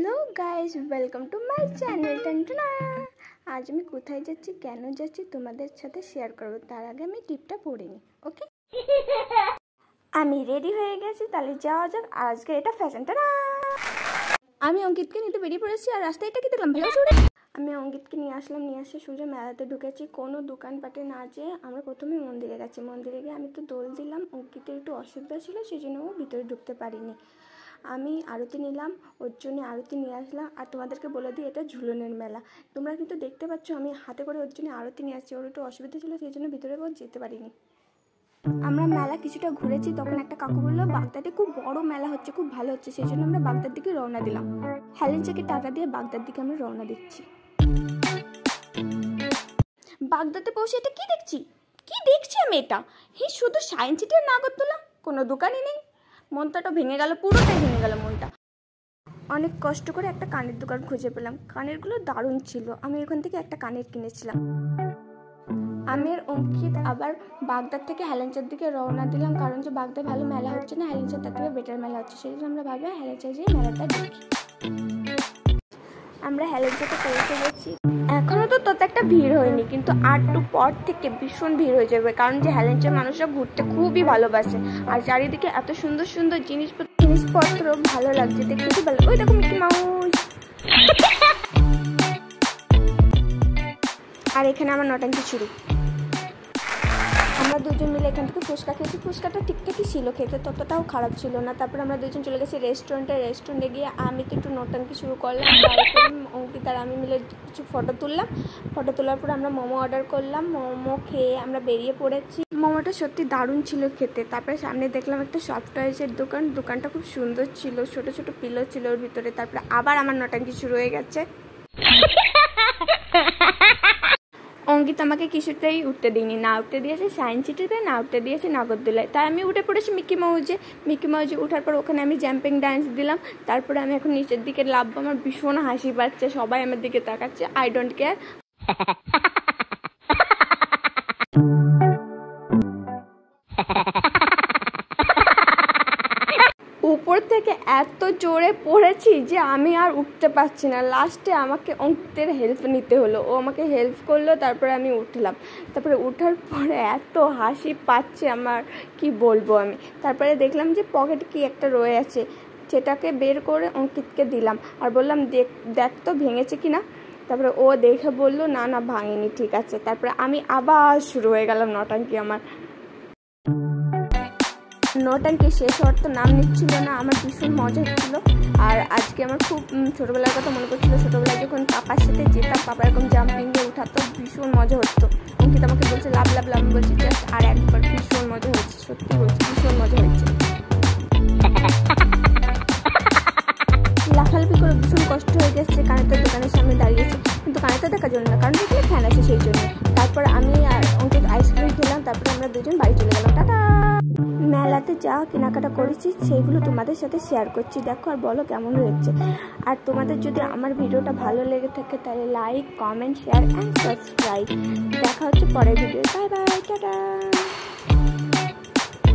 Hello guys, welcome to my channel. টনটনা। আজ আমি কোথায় যাচ্ছি, কেন যাচ্ছি তোমাদের সাথে শেয়ার করব। তার আগে আমি টিপটা পড়ে নিই, ওকে? আমি রেডি হয়ে গেছি, তাহলে যাওয়া যাক। আজকে এটা ফ্যাশনটা না। আমি অঙ্কিতকে নিতে বেরিয়ে পড়েছি, আর রাস্তায় এটা কি দেখলাম, আমি অঙ্কিতকে নিয়ে আসলাম, নিয়ে আসে সোজা মেলাতে ঢুকেছি। কোনো দোকানপাটে না যেয়ে আমরা প্রথমে মন্দিরে গেছি। মন্দিরে গিয়ে আমি তো দোল দিলাম, অঙ্কিতের একটু অসুবিধা ছিল, সেই জন্য ও ভিতরে ঢুকতে পারিনি। আমি আরতি নিলাম, ওর জন্য আরতি নিয়ে আসলাম। আর তোমাদেরকে বলে দিই, এটা ঝুলনের মেলা। তোমরা কিন্তু দেখতে পাচ্ছ আমি হাতে করে ওর জন্য আরতি নিয়ে আসছি। ওর একটু অসুবিধা ছিল, সেই জন্য ভিতরে ও যেতে পারিনি। আমরা মেলা কিছুটা ঘুরেছি, তখন একটা কাকু বললো বাগদাতে খুব বড় মেলা হচ্ছে, খুব ভালো হচ্ছে। সেই জন্য আমরা বাগদার দিকে রওনা দিলাম। হেলেঞ্চাকে টাটা দিয়ে বাগদার দিকে আমরা রওনা দিচ্ছি। বাগদাতে পৌঁছে এটা কি দেখছি আমি এটা শুধু সায়েন্স সিটির নাগরদোলা, কোনো দোকানই নেই। মনটা ভেঙে গেল, পুরোটাই ভেঙে গেল মনটা। অনেক কষ্ট করে একটা কানের দোকান খুঁজে পেলাম। কানেরগুলো দারুণ ছিল, আমি ওখান থেকে একটা কানের কিনেছিলাম। আমি আর অঙ্কিত আবার বাগদার থেকে হেলেঞ্চার দিকে রওনা দিলাম, কারণ যে বাগদায় ভালো মেলা হচ্ছে না, হেলেঞ্চার তার থেকে বেটার মেলা হচ্ছে। সেই জন্য আমরা ভাবলাম হেলেঞ্চার যেয়ে মেলাটা দেখি। আমরা হেলেঞ্চাতে পৌঁছে গেছি। এখনও তো তত একটা ভিড় হয়নি, কিন্তু আটটু পর থেকে ভীষণ ভিড় হয়ে যাবে, কারণ যে হেলেঞ্চার মানুষরা ঘুরতে খুবই ভালোবাসে। আর চারিদিকে এত সুন্দর সুন্দর জিনিসপত্র ভালো লাগছে, দেখতে খুব ভালো। ওই দেখো মিকি মাউস। আর এখানে আমার নটাঙ্কি শুরু। আমরা দুজন মিলে এখান থেকে ফুচকা খেয়েছি। ফুচকাটা ঠিকঠাকই ছিল, খেতে ততটাও খারাপ ছিল না। তারপর আমরা দুজন চলে গেছি রেস্টুরেন্টে গিয়ে আমি তো একটু নোটাঙ্কি শুরু করলাম। তারপর অঙ্কিত আর আমি মিলে কিছু ফটো তুললাম। ফটো তোলার পর আমরা মোমো অর্ডার করলাম। মোমো খেয়ে আমরা বেরিয়ে পড়েছি। মোমোটা সত্যি দারুণ ছিল খেতে। তারপরে সামনে দেখলাম একটা সফট টয়েসের দোকান। দোকানটা খুব সুন্দর ছিল, ছোট ছোট পিলো ছিল ওর ভিতরে। তারপরে আবার আমার নোটাঙ্কি শুরু হয়ে গেছে। অঙ্কিত আমাকে কিছুটাই উঠতে দিইনি, না উঠতে দিয়েছে সায়েন্স সিটিতে, না উঠতে দিয়েছে নাগরদোলায়। তাই আমি উঠে পড়েছি মিকি মাউজে। উঠার পর ওখানে আমি জাম্পিং ডান্স দিলাম। তারপরে আমি এখন নিচের দিকে লাভবো। আমার ভীষণ হাসি পাচ্ছে, সবাই আমার দিকে তাকাচ্ছে। I don't care. উপর থেকে এত জোরে পড়েছি যে আমি আর উঠতে পারছি না। লাস্টে আমাকে অঙ্কিতের হেল্প নিতে হলো, ও আমাকে হেল্প করলো। তারপরে আমি উঠলাম। তারপরে উঠার পরে এত হাসি পাচ্ছে আমার, কি বলবো আমি। তারপরে দেখলাম যে পকেটে কি একটা রয়ে আছে, সেটাকে বের করে অঙ্কিতকে দিলাম আর বললাম দেখ তো ভেঙেছে কি না। তারপরে ও দেখে বললো না ভাঙেনি, ঠিক আছে। তারপরে আমি আবার শুরু হয়ে গেলাম নটাঙ্কি। আমার নটাঙ্কি শেষ হওয়ার তো নাম নিচ্ছিল না। আমার ভীষণ মজা হচ্ছিল। আর আজকে আমার খুব ছোটোবেলার কথা মনে করছিল। ছোটোবেলায় যখন পাপার সাথে যেতাম, পাপা এরকম জাম্পিংয়ে উঠাতো, ভীষণ মজা হতো। অঙ্কিত আমাকে বলছে লাভ আমি বলছি জাস্ট আর একবার। ভীষণ মজা হচ্ছে, সত্যি বলছি, ভীষণ মজা হচ্ছে। লাফালাফি করে ভীষণ কষ্ট হয়ে গেছে। কানেরটার দোকানের সামনে দাঁড়িয়েছে, কিন্তু কানেরটা দেখার জন্য না, কারণ এখানে ফ্যান আছে সেই জন্য। তারপর আমি আর অঙ্কিত আইসক্রিম খেলাম। তারপরে আমরা দুজন বাড়ি চলে গেলাম। টাটা। মেলাতে যা কেনাকাটা করেছি সেইগুলো তোমাদের সাথে শেয়ার করছি, দেখো আর বলো কেমন হয়েছে। আর তোমাদের যদি আমার ভিডিওটা ভালো লেগে থাকে তাহলে like, comment, share and subscribe. দেখা হচ্ছে পরের ভিডিও। Bye bye, tata.